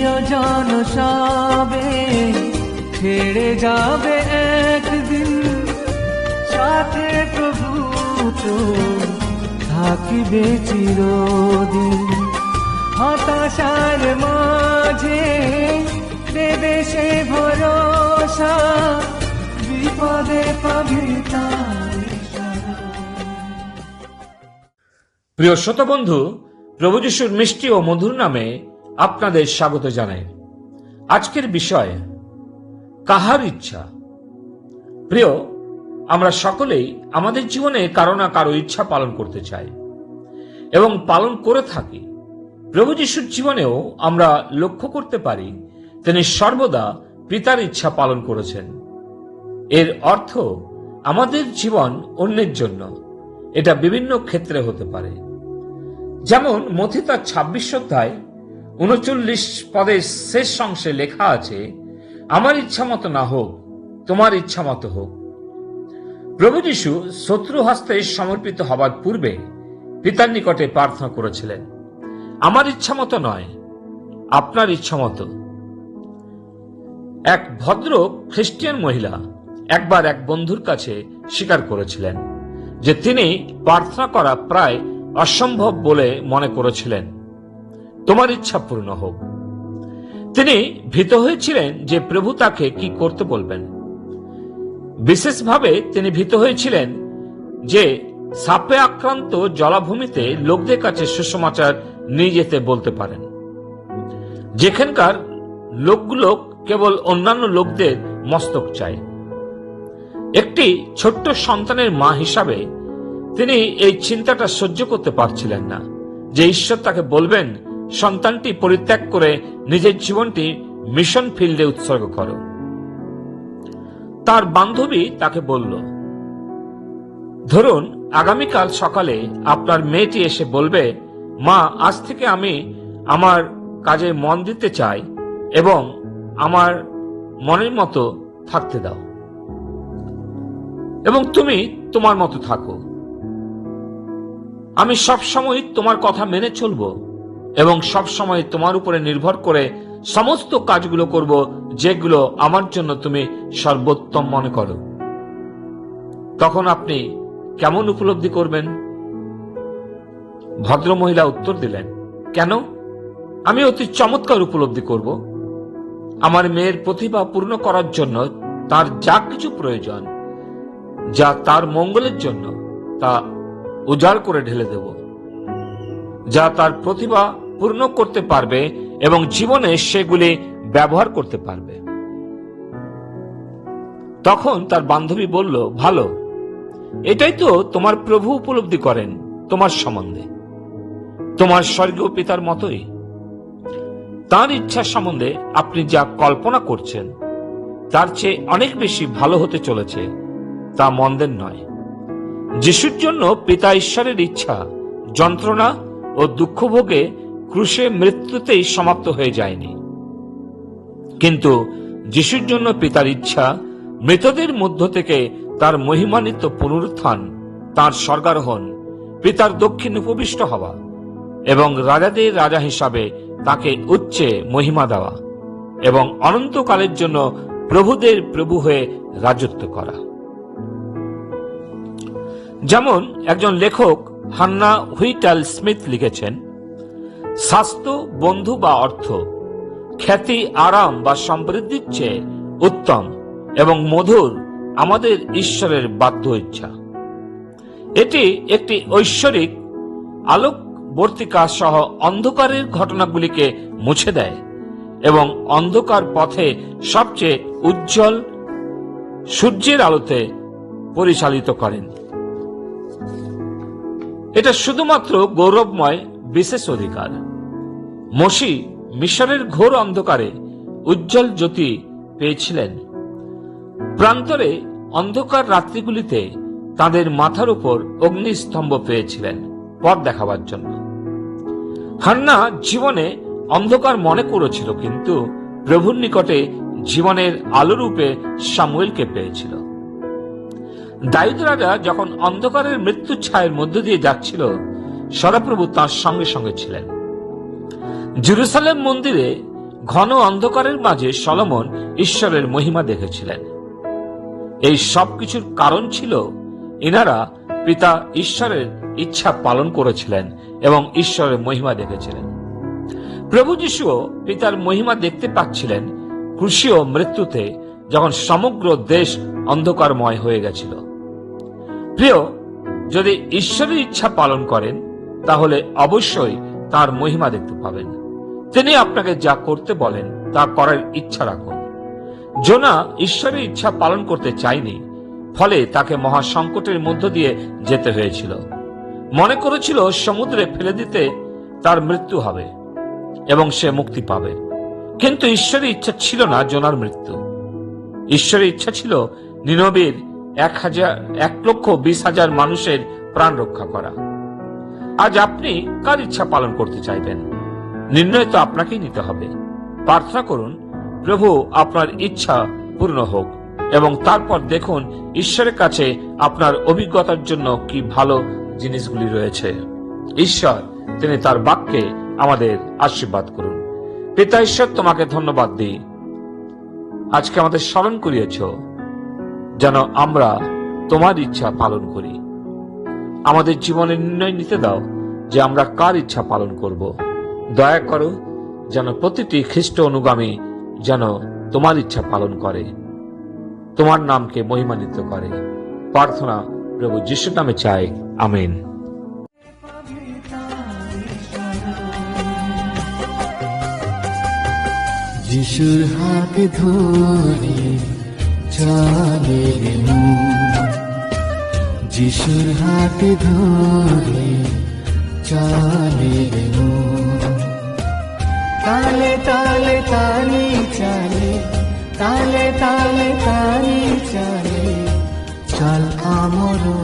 প্রিয়জন সবে ছেড়ে যাবে একদিন, সাথে প্রভু তো থাকিবে চিরদিন। হতাশার মাঝে দেবে সে ভরসা, বিপদে পাবি তার সারা। প্রিয় শ্রোতা বন্ধু, প্রভু যিশুর মিষ্টি ও মধুর নামে আপনাদের স্বাগত জানাই। আজকের বিষয় কাহার ইচ্ছা। প্রিয়, আমরা সকলেই আমাদের জীবনে কারো না কারো ইচ্ছা পালন করতে চাই এবং পালন করে থাকি। প্রভু যিশুর জীবনেও আমরা লক্ষ্য করতে পারি তিনি সর্বদা পিতার ইচ্ছা পালন করেছেন। এর অর্থ আমাদের জীবন অন্যের জন্য। এটা বিভিন্ন ক্ষেত্রে হতে পারে। যেমন মথি তার 26 অধ্যায় 39 পদের শেষ অংশে লেখা আছে, আমার ইচ্ছা মতো না হোক, তোমার ইচ্ছা মতো হোক। প্রভু যিশু শত্রু হস্তে সমর্পিত হবার পূর্বে পিতার নিকটে প্রার্থনা করেছিলেন, আমার ইচ্ছা মতো নয়, আপনার ইচ্ছা মতো। এক ভদ্র খ্রিস্টান মহিলা একবার এক বন্ধুর কাছে স্বীকার করেছিলেন যে তিনি প্রার্থনা করা প্রায় অসম্ভব বলে মনে করেছিলেন, তোমার ইচ্ছা পূর্ণ হোক। তিনি ভীত হয়েছিলেন যে প্রভু তাকে কি করতে বলবেন। বিশেষভাবে তিনি ভীত হয়েছিলেন যে সাপে আক্রান্ত জলাভূমিতে লোকদের কাছে সুসমাচার নিয়ে যেতে বলতে পারেন, যেখানকার লোকগুলো কেবল অন্যান্য লোকদের মস্তক চায়। একটি ছোট্ট সন্তানের মা হিসাবে তিনি এই চিন্তাটা সহ্য করতে পারছিলেন না যে ঈশ্বর তাকে বলবেন সন্তানটি পরিত্যাগ করে নিজের জীবনটি মিশন ফিল্ডে উৎসর্গ করো। তার বান্ধবী তাকে বলল, ধরুন আগামীকাল সকালে আপনার মেয়েটি এসে বলবে, মা, আজ থেকে আমি আমার কাজে মন দিতে চাই এবং আমার মনের মতো থাকতে দাও এবং তুমি তোমার মতো থাকো। আমি সবসময় তোমার কথা মেনে চলব এবং সবসময় তোমার উপরে নির্ভর করে সমস্ত কাজগুলো করব যেগুলো আমার জন্য তুমি সর্বোত্তম মনে করো। তখন আপনি কেমন উপলব্ধি করবেন? ভদ্রমহিলা উত্তর দিলেন, কেন? আমি অতি চমৎকার উপলব্ধি করব। আমার মেয়ের প্রতিভা পূর্ণ করার জন্য তার যা কিছু প্রয়োজন, যা তার মঙ্গলের জন্য, তা উজাড় করে ঢেলে দেব, যা তার প্রতিভা পূর্ণ করতে পারবে এবং জীবনে সেগুলি ব্যবহার করতে পারবে। তখন তার বান্ধবী বলল, ভালো, এটাই তো তোমার প্রভু উপলব্ধি করেন তোমার সম্বন্ধে, তোমার স্বর্গীয় পিতার মতোই। তার ইচ্ছা সম্বন্ধে আপনি যা কল্পনা করছেন তার চেয়ে অনেক বেশি ভালো হতে চলেছে, তা মন্দের নয়। যিশুর জন্য পিতা ঈশ্বরের ইচ্ছা যন্ত্রণা ও দুঃখ ভোগে ক্রুশে মৃত্যুতেই সমাপ্ত হয়ে যায়নি, কিন্তু যিশুর জন্য পিতার ইচ্ছা মৃতদের মধ্য থেকে তার মহিমান্বিত পুনরুত্থান, তার স্বর্গারোহণ, পিতার দক্ষিণ উপবিষ্ট হওয়া এবং রাজাদের রাজা হিসাবে তাকে উচ্চে মহিমা দেওয়া এবং অনন্তকালের জন্য প্রভুদের প্রভু হয়ে রাজত্ব করা। যেমন একজন লেখক হান্না হুইটাল স্মিথ লিখেছেন, স্বাস্থ্য, বন্ধু বা অর্থ, খ্যাতি, আরাম বা সমৃদ্ধির চেয়ে উত্তম এবং মধুর আমাদের ঈশ্বরের বাধ্য ইচ্ছা। এটি একটি ঐশ্বরিক আলোকবর্তিকা সহ অন্ধকারের ঘটনাগুলিকে মুছে দেয় এবং অন্ধকার পথে সবচেয়ে উজ্জ্বল সূর্যের আলোতে পরিচালিত করেন। এটা শুধুমাত্র গৌরবময় বিশেষ অধিকার। মসি মিশরের ঘোর অন্ধকারে উজ্জ্বল জ্যোতি পেয়েছিলেন। প্রান্তরে অন্ধকার রাত্রিগুলিতে তাদের মাথার উপর অগ্নিস্তম্ভ পেয়েছিলেন পথ দেখাবার জন্য। হান্না জীবনে অন্ধকার মনে করেছিল, কিন্তু প্রভুর নিকটে জীবনের আলো রূপে সামুয়েলকে পেয়েছিল। দাউদ রাজা যখন অন্ধকারের মৃত্যু ছায়ের মধ্য দিয়ে যাচ্ছিল, সদাপ্রভু তার সঙ্গে সঙ্গে ছিলেন। জেরুসালেম মন্দিরে ঘন অন্ধকারের মাঝে সলোমন ঈশ্বরের মহিমা দেখেছিলেন। এই সব কিছুর কারণ ছিল এনারা পিতা ঈশ্বরের ইচ্ছা পালন করেছিলেন এবং ঈশ্বরের মহিমা দেখেছিলেন। প্রভু যিশুও পিতার মহিমা দেখতে পাচ্ছিলেন ক্রুশীয় মৃত্যুতে, যখন সমগ্র দেশ অন্ধকারময় হয়ে গেছিল। প্রিয়, যদি ঈশ্বরের ইচ্ছা পালন করেন তাহলে অবশ্যই তার মহিমা দেখতে পাবেন। তিনি আপনাকে যা করতে বলেন তা করার ইচ্ছা রাখুন। যোনা ঈশ্বরের ইচ্ছা পালন করতে চায়নি, ফলে তাকে মহা সংকটের মধ্য দিয়ে যেতে হয়েছিল। মনে করেছিল সমুদ্রে ফেলে দিতে তার মৃত্যু হবে এবং সে মুক্তি পাবে। কিন্তু ঈশ্বরের ইচ্ছা ছিল না যোনার মৃত্যু। ঈশ্বরের ইচ্ছা ছিল নিনবের 1,20,000 মানুষের প্রাণ রক্ষা করা। আজ আপনি কার ইচ্ছা পালন করতে চাইবেন? নির্ণয় তো আপনাকেই নিতে হবে। প্রার্থনা করুন, প্রভু আপনার ইচ্ছা পূর্ণ হোক, এবং তারপর দেখুন ঈশ্বরের কাছে আপনার অভিজ্ঞতার জন্য কি ভালো জিনিসগুলি রয়েছে। ঈশ্বর তিনি তার বাক্যে আমাদের আশীর্বাদ করুন। পিতা ঈশ্বর, তোমাকে ধন্যবাদ দিই, আজকে আমাদের স্মরণ করিয়েছ যেন আমরা তোমার ইচ্ছা পালন করি। আমাদের জীবনে নির্ণয় নিতে দাও যে আমরা কার ইচ্ছা পালন করব। দয়া করো যেন প্রতিটি খ্রিস্ট অনুগামী যেন তোমার ইচ্ছা পালন করে, তোমার নামকে মহিমান্বিত করে। প্রার্থনা প্রভু যিশুর নামে চাই, আমেন। যিশুর হাত ধরে চলে রে মন, যিশুর হাত ধরে চলে রে মন। তালে তালে তালি চলে, তালে তালে তালি চলে, চল আমরো।